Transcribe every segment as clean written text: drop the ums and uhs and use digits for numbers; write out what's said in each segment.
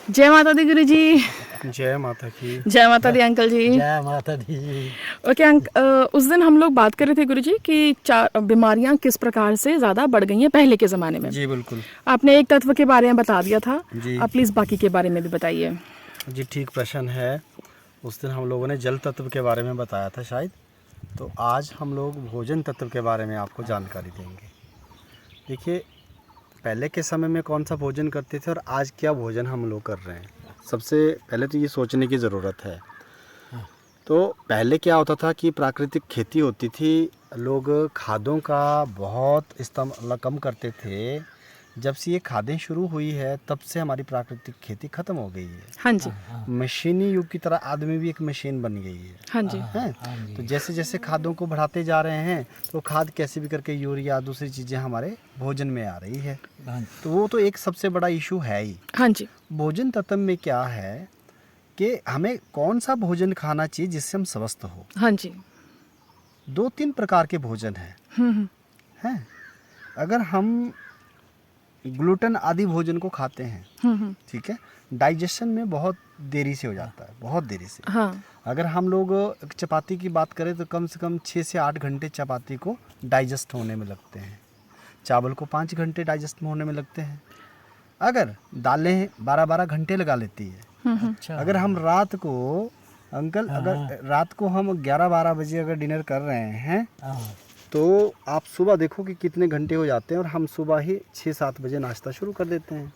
जय माता दी गुरु जी। जय माता की। जय माता दी अंकल जी। जय माता दी। ओके उस दिन हम लोग बात कर रहे थे गुरु जी कि बीमारियां किस प्रकार से ज़्यादा बढ़ गई हैं पहले के ज़माने में। जी बिल्कुल। आपने एक तत्व के बारे में बता दिया था। जी। आप प्लीज़ बाकी के बारे में भी बताइए। जी ठीक प्रश्न है। उस दिन हम लोगों ने जल तत्व के बारे में बताया था शायद, तो आज हम लोग भोजन तत्व के बारे में आपको जानकारी देंगे। देखिए, पहले के समय में कौन सा भोजन करते थे और आज क्या भोजन हम लोग कर रहे हैं, सबसे पहले तो ये सोचने की ज़रूरत है। तो पहले क्या होता था कि प्राकृतिक खेती होती थी, लोग खादों का बहुत इस्तेमाल कम करते थे। जब से ये खादें शुरू हुई है तब से हमारी प्राकृतिक खेती ख़त्म हो गई है। हाँ जी। मशीनी युग की तरह आदमी भी एक मशीन बन गई है। हाँ जी। हैं? तो जैसे जैसे खादों को बढ़ाते जा रहे हैं तो खाद कैसे भी करके यूरिया दूसरी चीज़ें हमारे भोजन में आ रही है। तो वो तो एक सबसे बड़ा इशू है ही। हाँ जी। भोजन तत्व में क्या है कि हमें कौन सा भोजन खाना चाहिए जिससे हम स्वस्थ हो। हाँ जी। 2-3 प्रकार के भोजन हैं। अगर हम ग्लूटेन आदि भोजन को खाते हैं, ठीक है, डाइजेशन में बहुत देरी से हो जाता है, बहुत देरी से। हाँ। अगर हम लोग चपाती की बात करें तो कम से कम 6 से 8 घंटे चपाती को डाइजेस्ट होने में लगते हैं। चावल को 5 घंटे डाइजेस्ट होने में लगते हैं। अगर दालें 12-12 घंटे लगा लेती है। अच्छा। अगर हम रात को अगर रात को हम 11-12 बजे अगर डिनर कर रहे हैं तो आप सुबह देखो कि कितने घंटे हो जाते हैं, और हम सुबह ही 6-7 बजे नाश्ता शुरू कर देते हैं,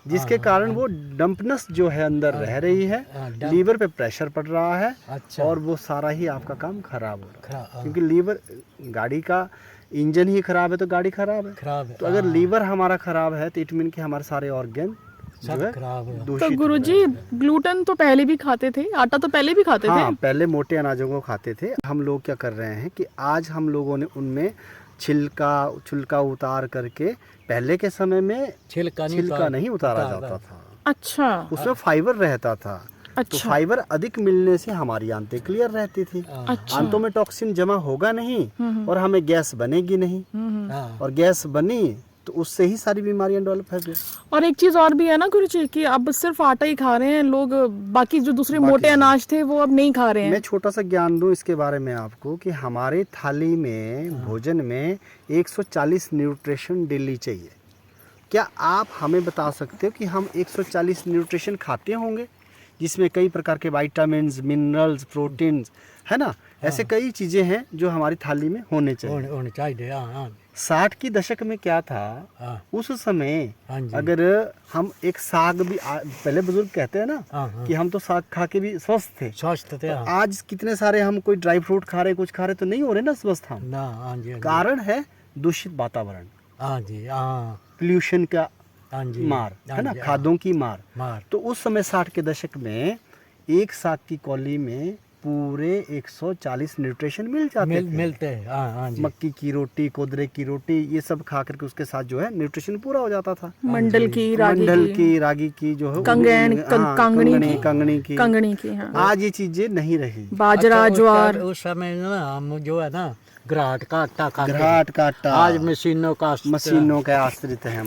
जिसके कारण वो डंपनेस जो है अंदर रह रही है, लीवर पे प्रेशर पड़ रहा है। अच्छा। और वो सारा ही आपका काम खराब हो रहा है, क्योंकि लीवर, गाड़ी का इंजन ही खराब है तो गाड़ी खराब है। तो अगर लीवर हमारा खराब है तो इट मीन कि हमारे सारे ऑर्गन जो है खराब तो गुरुजी ग्लूटेन तो पहले भी खाते थे, आटा तो पहले भी खाते थे। पहले मोटे अनाजों को खाते थे। हम लोग क्या कर रहे हैं कि आज हम लोगों ने उनमें छिलका उतार करके, पहले के समय में छिलका नहीं उतारा जाता था। अच्छा। उसमें फाइबर रहता था। अच्छा। तो फाइबर अधिक मिलने से हमारी आंतें क्लियर रहती थी। अच्छा। आंतों में टॉक्सिन जमा होगा नहीं और हमें गैस बनेगी नहीं, और गैस बनी तो उससे ही सारी बीमारियां डेवलप है। और एक चीज और भी है ना गुरुजी कि अब सिर्फ आटा ही खा रहे हैं लोग, बाकी जो दूसरे मोटे अनाज थे वो अब नहीं खा रहे हैं। मैं छोटा सा ज्ञान दूं इसके बारे में आपको कि हमारे थाली में भोजन में 140 न्यूट्रिशन डेली चाहिए। क्या आप हमें बता सकते हो कि हम 140 न्यूट्रिशन खाते होंगे, जिसमें कई प्रकार के विटामिन्स, मिनरल्स, प्रोटीन्स, है ना, ऐसे कई चीज़ें हैं जो हमारी थाली में होने चाहिए। 60 की दशक में क्या था, उस समय अगर हम एक साग भी, पहले बुजुर्ग कहते हैं ना कि हम तो साग खा के भी स्वस्थ थे। तो आज कितने सारे हम कोई ड्राई फ्रूट खा रहे, कुछ खा रहे, तो नहीं हो रहे ना स्वस्थ हम। कारण है दूषित वातावरण, पोल्यूशन का मार, है ना, खादों की मार। तो उस समय 60 के दशक में एक साग की कौली में पूरे 140 न्यूट्रिशन मिलते हैं। मक्की की रोटी, कोदरे की रोटी, ये सब खा करके उसके साथ जो है न्यूट्रिशन पूरा हो जाता था। मंडल की, रागी की जो है, कंगनी की। आज ये चीजें नहीं रही। बाजरा, ज्वार। उस समय ना हम जो है ना घराट का आटा, आज मशीनों का आश्रित है।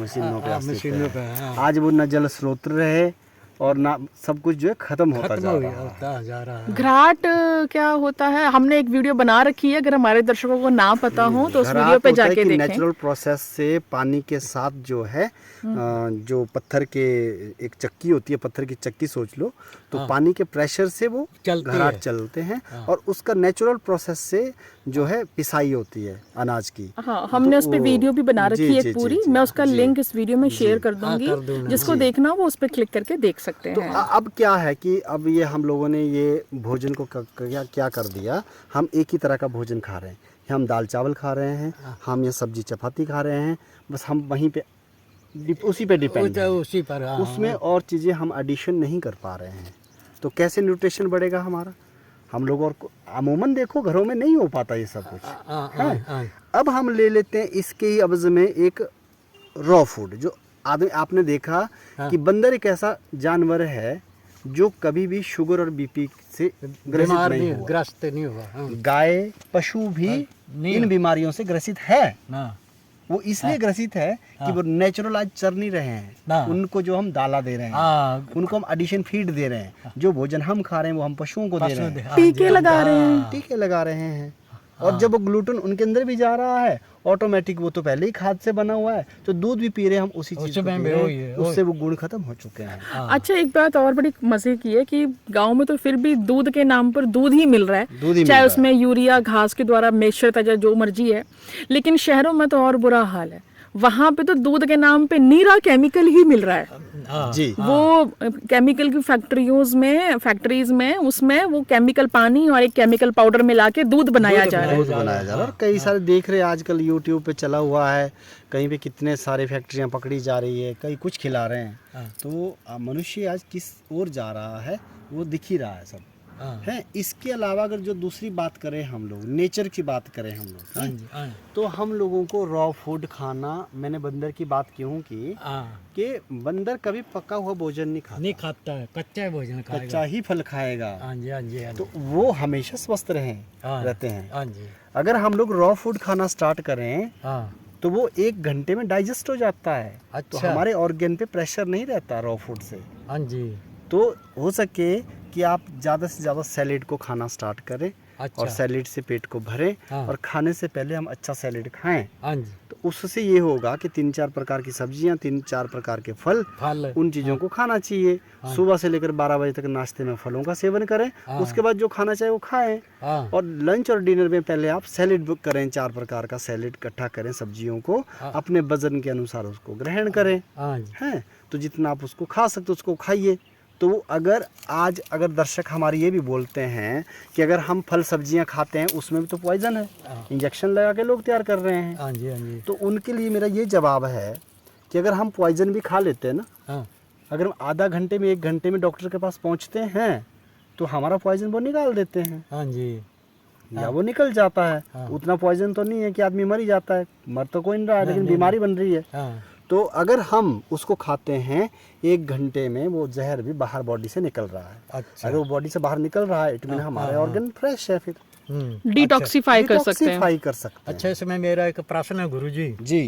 आज वो न जल स्रोत रहे और ना सब कुछ जो है खत्म होता जा रहा है। घराट क्या होता है, हमने एक वीडियो बना रखी है, अगर हमारे दर्शकों को ना पता हो तो उस वीडियो पे जाके देखें। नेचुरल प्रोसेस से पानी के साथ जो है जो पत्थर के एक चक्की होती है, पत्थर की चक्की सोच लो, तो पानी के प्रेशर से वो घराट चलते हैं और उसका नेचुरल प्रोसेस से जो है पिसाई होती है अनाज की। हाँ, हमने उस पे वीडियो भी बना रखी है पूरी। मैं उसका लिंक इस वीडियो में शेयर कर दूंगी, जिसको देखना वो उस पे क्लिक करके देख सकते हैं। तो अब क्या है कि अब ये हम लोगों ने ये भोजन को क्या कर दिया, हम एक ही तरह का भोजन खा रहे हैं। हम दाल चावल खा रहे हैं, हम ये सब्जी चपाती खा रहे हैं, बस हम वहीं पे उसी पे डिपेंड है, उसी पर। उसमें और चीज़ें हम एडिशन नहीं कर पा रहे हैं, तो कैसे न्यूट्रिशन बढ़ेगा हमारा। हम लोग और अमूमन देखो घरों में नहीं हो पाता ये सब कुछ। अब हम ले लेते हैं इसके ही अवज़ में एक रॉ फूड, जो आदमी, आपने देखा कि बंदर एक ऐसा जानवर है जो कभी भी शुगर और बीपी से ग्रस्त नहीं हुआ। गाय, पशु भी इन बीमारियों से ग्रसित है। वो इसलिए ग्रसित है कि वो नेचुरल आज चर नहीं रहे हैं, हाँ। उनको जो हम दाला दे रहे हैं, हाँ उनको हम एडिशन फीड दे रहे हैं, जो भोजन हम खा रहे हैं वो हम पशुओं को दे रहे हैं, हाँ टीके जी, लगा रहे हैं। टीके लगा रहे हैं। और जब वो ग्लूटेन उनके अंदर भी जा रहा है ऑटोमेटिक, वो तो पहले ही खाद से बना हुआ है, तो दूध भी पी रहे हैं हम उसी चीज को पी रहे हैं, उससे वो गुण खत्म हो चुके हैं। अच्छा, एक बात और बड़ी मजे की है कि गांव में तो फिर भी दूध के नाम पर दूध ही मिल रहा है, दूध ही मिल चाहे रहा उसमें यूरिया घास के द्वारा मिश्रित है, जो मर्जी है। लेकिन शहरों में तो और बुरा हाल है, वहां पे तो दूध के नाम पे नीरा केमिकल ही मिल रहा है। जी, वो केमिकल की फैक्ट्रीज में उसमें वो केमिकल पानी और एक केमिकल पाउडर मिला के दूध बनाया जा रहा है। दूध बनाया जा रहा है। और कई सारे देख रहे हैं आजकल यूट्यूब पे चला हुआ है, कहीं पे कितने सारे फैक्ट्रियां पकड़ी जा रही है, कई कुछ खिला रहे हैं। तो मनुष्य आज किस ओर जा रहा है वो दिख ही रहा है सब है। इसके अलावा अगर जो दूसरी बात करें, हम लोग नेचर की बात करें हम लोग, तो हम लोगों को रॉ फूड खाना, मैंने बंदर की बात क्यों की कि बंदर कभी पका हुआ भोजन नहीं खाता है, कच्चा भोजन खाएगा, कच्चा ही फल खाएगा। हाँ जी, हाँ जी, हाँ जी। तो वो हमेशा स्वस्थ रहते हैं। हाँ जी, अगर हम लोग रॉ फूड खाना स्टार्ट करें हाँ, तो वो 1 घंटे में डाइजेस्ट हो जाता है। तो अच्छा। हमारे ऑर्गन पे प्रेशर नहीं रहता रॉ फूड से। हाँ जी, तो हो सके कि आप ज़्यादा से ज़्यादा सैलेड को खाना स्टार्ट करें, अच्छा। और सैलेड से पेट को भरें, हाँ। और खाने से पहले हम अच्छा सैलेड खाएं। हाँ जी, तो उससे ये होगा कि 3-4 प्रकार की सब्जियां, 3-4 प्रकार के फल, फल, उन चीज़ों को खाना चाहिए। सुबह से लेकर 12 बजे तक नाश्ते में फलों का सेवन करें, उसके बाद जो खाना चाहिए वो खाएं। हाँ, और लंच और डिनर में पहले आप सैलेड बुक करें, 4 प्रकार का सैलेड इकट्ठा करें, सब्जियों को अपने वजन के अनुसार उसको ग्रहण करें। हाँ जी, हैं तो जितना आप उसको खा सकते उसको खाइए। तो अगर दर्शक हमारे ये भी बोलते हैं कि अगर हम फल सब्जियां खाते हैं उसमें भी तो पॉइजन है, इंजेक्शन लगा के लोग तैयार कर रहे हैं। हाँ जी, हाँ जी, तो उनके लिए मेरा ये जवाब है कि अगर हम पॉइजन भी खा लेते हैं ना, हाँ, अगर हम आधा घंटे में 1 घंटे में डॉक्टर के पास पहुंचते हैं तो हमारा पॉइजन वो निकाल देते हैं, हाँ जी, या वो निकल जाता है। उतना पॉइजन तो नहीं है कि आदमी मर ही जाता है, मर तो कोई नहीं रहा है, लेकिन बीमारी बन रही है। हाँ, तो अगर हम उसको खाते हैं 1 घंटे में वो जहर भी बाहर बॉडी से निकल रहा है। अच्छा। अगर वो बॉडी से बाहर निकल रहा है इट मीन हमारे ऑर्गन फ्रेश है, फिर डिटॉक्सिफाई कर सकते हैं। डिटॉक्सिफाई कर सकते हैं। अच्छा, इसमें मेरा एक प्रश्न है गुरुजी। जी,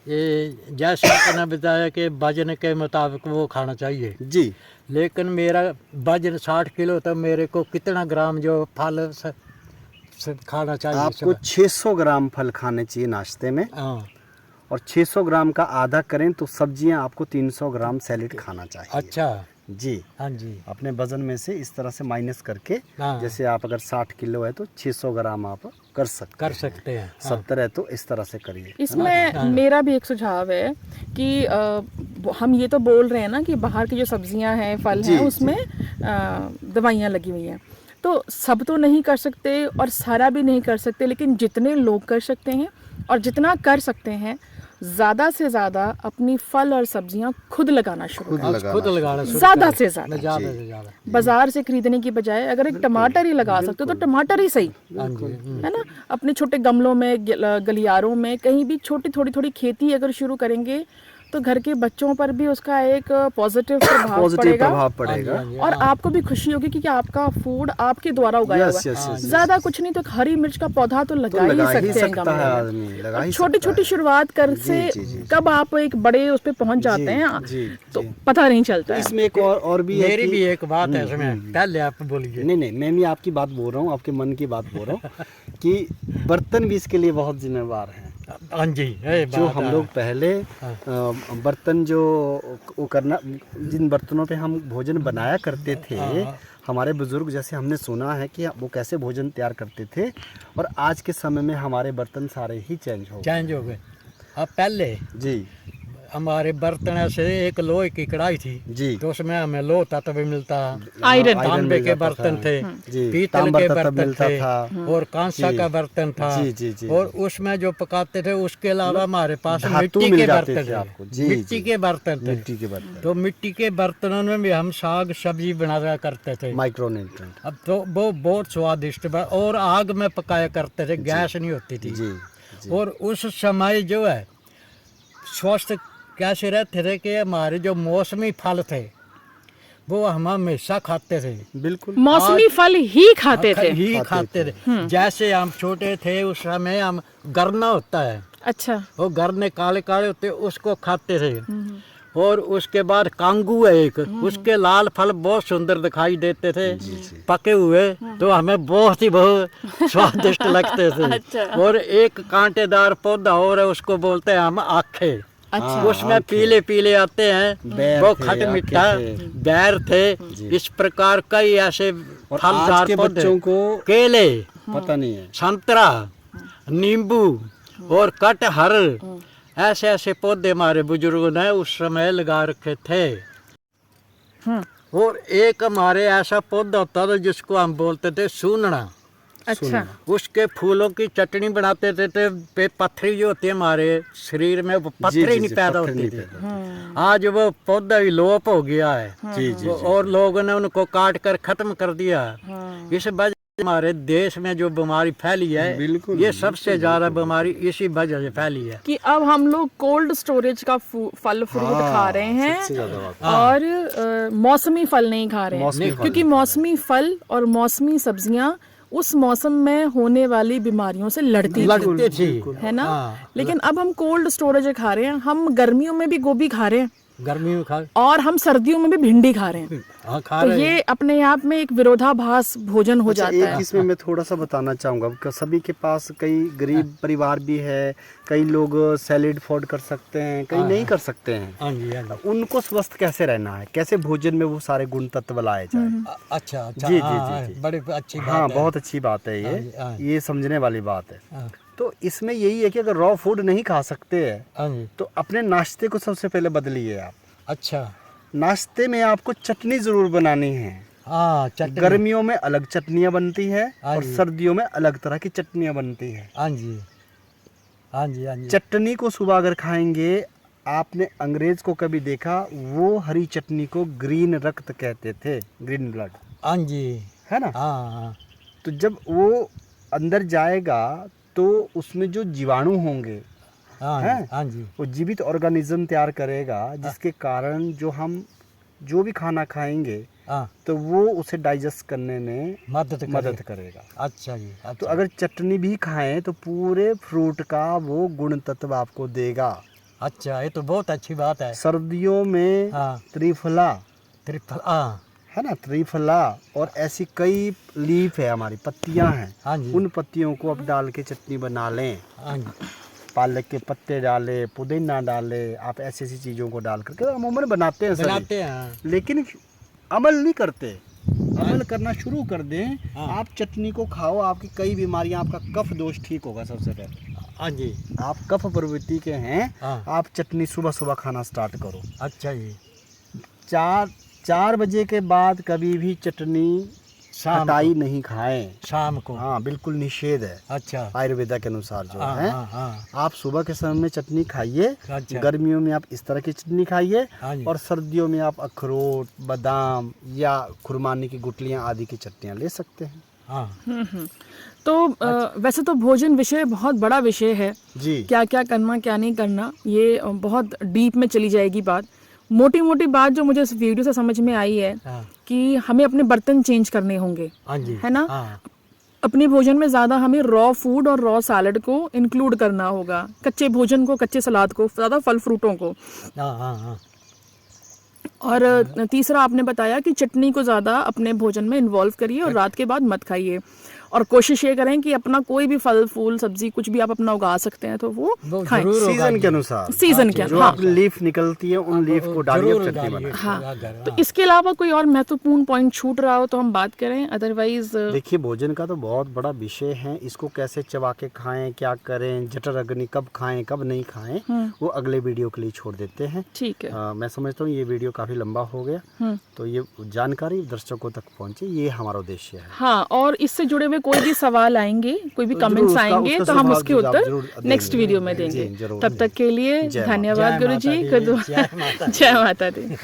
ये जैसे आपने बताया कि वजन के मुताबिक वो खाना चाहिए, जी, लेकिन मेरा वजन 60 किलो, तो मेरे को कितना ग्राम जो फल से खाना चाहिए? आपको 600 ग्राम फल खाने चाहिए नाश्ते में, हाँ, और 600 ग्राम का आधा करें तो सब्जियां आपको 300 ग्राम सैलेड खाना चाहिए। अच्छा, जी, हाँ जी, अपने वजन में से इस तरह से माइनस करके, हाँ। जैसे आप अगर 60 किलो है तो 600 ग्राम आप कर सकते हैं। हैं। 70 है तो इस तरह से करिए। इसमें मेरा भी एक सुझाव है कि हम ये तो बोल रहे हैं ना कि बाहर की जो सब्जियां हैं, फल हैं, उसमें दवाइयाँ लगी हुई हैं। तो सब तो नहीं कर सकते और सारा भी नहीं कर सकते, लेकिन जितने लोग कर सकते हैं और जितना कर सकते हैं, ज़्यादा से ज़्यादा अपनी फल और सब्जियां खुद लगाना शुरू करें। खुद लगाना शुरू ज़्यादा से ज़्यादा, ज़्यादा से ज़्यादा। बाजार से खरीदने की बजाय अगर एक टमाटर ही लगा सकते हो तो टमाटर ही सही, हाँ जी, है ना। अपने छोटे गमलों में, गलियारों में, कहीं भी छोटी थोड़ी थोड़ी खेती अगर शुरू करेंगे तो घर के बच्चों पर भी उसका एक पॉजिटिव प्रभाव पड़ेगा। और आपको भी खुशी होगी कि आपका फूड आपके द्वारा उगाया हुआ है। ज्यादा कुछ नहीं तो हरी मिर्च का पौधा तो लगा ही सकते हैं। छोटी छोटी शुरुआत कर से कब आप एक बड़े उस पर पहुंच जाते हैं तो पता नहीं चलता है। इसमें एक और भी मेरी भी एक बात है इसमें, पहले आप बोलिए। नहीं, मैं भी आपकी बात बोल रहा हूँ, आपके मन की बात बोल रहा हूँ कि बर्तन भी इसके लिए बहुत जिम्मेवार हैं। हाँ जी, जो हम लोग पहले बर्तन जो वो करना, जिन बर्तनों पे हम भोजन बनाया करते थे, हमारे बुजुर्ग, जैसे हमने सुना है कि वो कैसे भोजन तैयार करते थे, और आज के समय में हमारे बर्तन सारे ही चेंज हो गए। अब पहले जी हमारे बर्तन ऐसे, एक लोहे की कढ़ाई थी जी, तो उसमें हमें लोह तत्व भी मिलता, आयरन, तांबे के बर्तन थे, पीतल के बर्तन थे, और कांसा का बर्तन था। जी, और उसमें जो पकाते थे उसके अलावा हमारे पास मिट्टी के बर्तन थे, मिट्टी के बर्तन थे। तो मिट्टी के बर्तनों में भी हम साग सब्जी बनाया करते थे, माइक्रोन्यूट्रिएंट। अब तो वो बहुत स्वादिष्ट, और आग में पकाया करते थे, गैस नहीं होती थी। और उस समय जो है स्वस्थ कैसे रहते थे कि हमारे जो मौसमी फल थे वो हम हमेशा खाते थे। बिल्कुल, मौसमी फल ही खाते थे। जैसे हम छोटे थे उस समय हम गरना होता है, अच्छा। वो घर में काले काले होते उसको खाते थे। और उसके बाद कांगू है एक, उसके लाल फल बहुत सुंदर दिखाई देते थे, पके हुए तो हमें बहुत ही बहुत स्वादिष्ट लगते थे। अच्छा। और एक कांटेदार पौधा और है, उसको बोलते हैं हम आखे। अच्छा। उसमें पीले पीले आते हैं, वो खट मीठा बैर थे। इस प्रकार कई ऐसे और आज फलदार के पौधे, बच्चों को केले, पता नहीं है। संतरा, नींबू और कटहर, ऐसे ऐसे पौधे हमारे बुजुर्गों ने उस समय लगा रखे थे। और एक हमारे ऐसा पौधा होता था जिसको हम बोलते थे सूनना। अच्छा। उसके फूलों की चटनी बनाते थे, तो पत्थरी जो होती है हमारे शरीर में, वो पत्थरी नहीं पैदा होती थी। आज वो पौधा ही लोप हो गया है। और लोगों ने उनको काट कर खत्म कर दिया। इस वजह से हमारे देश में जो बीमारी फैली है, ये सबसे ज्यादा बीमारी इसी वजह से फैली है कि अब हम लोग कोल्ड स्टोरेज का फल फ्रूट खा रहे हैं और मौसमी फल नहीं खा रहे हैं, क्योंकि मौसमी फल और मौसमी सब्जियां उस मौसम में होने वाली बीमारियों से लड़ती थी, है ना। लेकिन अब हम कोल्ड स्टोरेज खा रहे हैं, हम गर्मियों में भी गोभी खा रहे हैं, गर्मी में खा, और हम सर्दियों में भी भिंडी खा रहे हैं। तो ये अपने आप में एक विरोधाभास भोजन हो जाता है। इसमें मैं थोड़ा सा बताना चाहूँगा कि सभी के पास कई गरीब परिवार भी है, कई लोग सैलेड अफोर्ड कर सकते हैं, कई नहीं कर सकते हैं। उनको स्वस्थ कैसे रहना है, कैसे भोजन में वो सारे गुण तत्व लाए जाए। अच्छा, जी जी जी, बड़ी अच्छी बात हाँ, है। बहुत अच्छी बात है ये समझने वाली बात है। तो इसमें यही है कि अगर रॉ फूड नहीं खा सकते हैं तो अपने नाश्ते को सबसे पहले बदलिए आप। अच्छा, नाश्ते में आपको चटनी जरूर बनानी है। चटनी। गर्मियों में अलग चटनियाँ बनती है और सर्दियों में अलग तरह की चटनियाँ बनती है। हाँ जी, हाँ जी, हाँ जी। चटनी को सुबह अगर खाएंगे, आपने अंग्रेज को कभी देखा, वो हरी चटनी को ग्रीन रक्त कहते थे, ग्रीन ब्लड। हाँ जी, है ना। हाँ। तो जब वो अंदर जाएगा तो उसमें जो जीवाणु होंगे, हाँ जी, वो जीवित ऑर्गेनिज्म तैयार करेगा, जिसके कारण जो भी खाना खाएंगे तो वो उसे डाइजेस्ट करने में मदद करेगा। अच्छा जी, अच्छा। तो अगर चटनी भी खाएं तो पूरे फ्रूट का वो गुण तत्व आपको देगा। अच्छा, ये तो बहुत अच्छी बात है। सर्दियों में त्रिफला, है ना, त्रिफला, और ऐसी कई लीफ है, हमारी पत्तियां हैं, उन पत्तियों को आप डाल के चटनी बना लें। पालक के पत्ते डाले, पुदीना डाले, आप ऐसी ऐसी चीज़ों को डाल करके अमूमन बनाते हैं, लेकिन अमल नहीं करते। अमल करना शुरू कर दें, आप चटनी को खाओ, आपकी कई बीमारियां, आपका कफ दोष ठीक होगा। सबसे पहले हाँ जी, आप कफ प्रवृत्ति के हैं, आप चटनी सुबह सुबह खाना स्टार्ट करो। अच्छा जी। 4 बजे के बाद कभी भी चटनी खटाई नहीं खाएं शाम को। हाँ, बिल्कुल निषेध है। अच्छा, आयुर्वेदा के अनुसार जो है। आप सुबह के समय में चटनी खाइए। अच्छा। गर्मियों में आप इस तरह की चटनी खाइए, और सर्दियों में आप अखरोट, बादाम या खुरमानी की गुठलियां आदि की चटनियां ले सकते हैं। तो वैसे तो भोजन विषय बहुत बड़ा विषय है जी। क्या क्या करना, क्या नहीं करना, ये बहुत डीप में चली जाएगी बात। मोटी मोटी बात जो मुझे इस वीडियो से समझ में आई है कि हमें अपने बर्तन चेंज करने होंगे, है ना। अपने भोजन में ज़्यादा हमें रॉ फूड और रॉ सैलड को इंक्लूड करना होगा, कच्चे भोजन को, कच्चे सलाद को, ज़्यादा फल फ्रूटों को। और तीसरा आपने बताया कि चटनी को ज़्यादा अपने भोजन में इन्वॉल्व करिए और रात के बाद मत खाइए, और कोशिश ये करें कि अपना कोई भी फल फूल सब्जी कुछ भी आप अपना उगा सकते हैं तो वो खाएं सीजन के अनुसार। सीजन के अनुसार लीफ निकलती है, उन लीफ को डालिए, चटनी बनाइए। हाँ, तो इसके अलावा कोई और महत्वपूर्ण पॉइंट छूट रहा हो तो हम बात करें, अदरवाइज देखिए भोजन का तो बहुत बड़ा विषय है। इसको कैसे चबा के खाएं, क्या करें, जठर अग्नि कब खाएं कब नहीं खाएं, वो अगले वीडियो के लिए छोड़ देते हैं। ठीक है। मैं समझता हूँ ये वीडियो काफी लंबा हो गया, तो ये जानकारी दर्शकों तक पहुँचे, ये हमारा उद्देश्य है। हाँ, और इससे जुड़े हुए कोई भी सवाल आएंगे, कोई भी कमेंट्स आएंगे तो हम उसके उत्तर नेक्स्ट वीडियो में देंगे। तब तक के लिए धन्यवाद गुरुजी। जय माता दी।